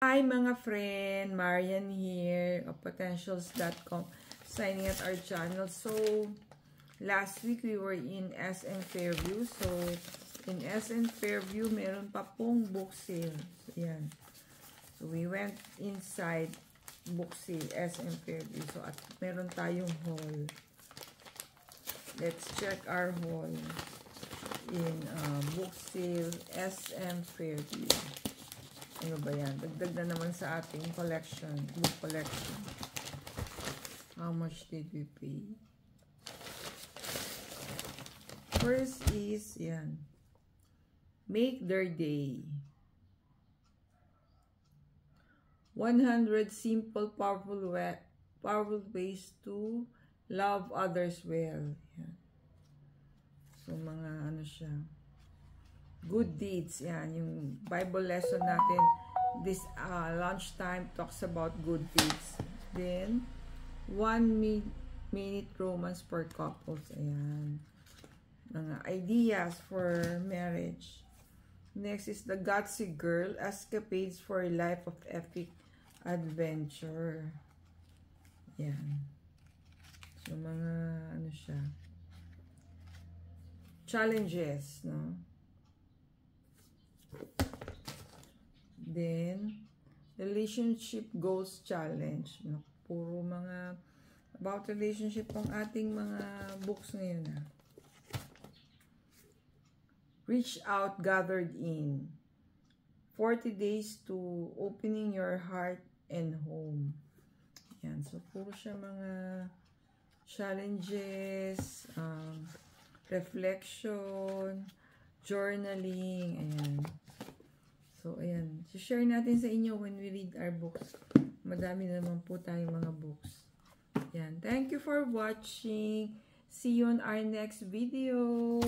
Hi mga friend, Marian here of Potentials.com, signing at our channel. So, last week we were in SM Fairview. So, in SM Fairview, meron pa pong book sale. So, yan. So, we went inside book sale, SM Fairview. So, at meron tayong hall. Let's check our hall in book sale, SM Fairview. Ano ba yan? Dagdag na naman sa ating collection, book collection. How much did we pay? First is, yan. Make Their Day. 100 simple, powerful ways to love others well. Yan. So, mga ano siya. Good deeds, yan, yung Bible lesson natin this lunchtime talks about good deeds. Then 1 minute romance for couples, ayan, mga ideas for marriage. Next is the Gutsy Girl, escapades for a life of epic adventure. Yan, so mga ano siya, challenges, no? Then, relationship goals challenge. Puro mga about relationship ang ating mga books ngayon. Reach out, gathered in. 40 days to opening your heart and home. Yan. So, puro siya mga challenges, reflection, journaling, ayan. So, ayan. So, share natin sa inyo when we read our books. Madami naman po tayong mga books. Ayan. Thank you for watching. See you on our next video.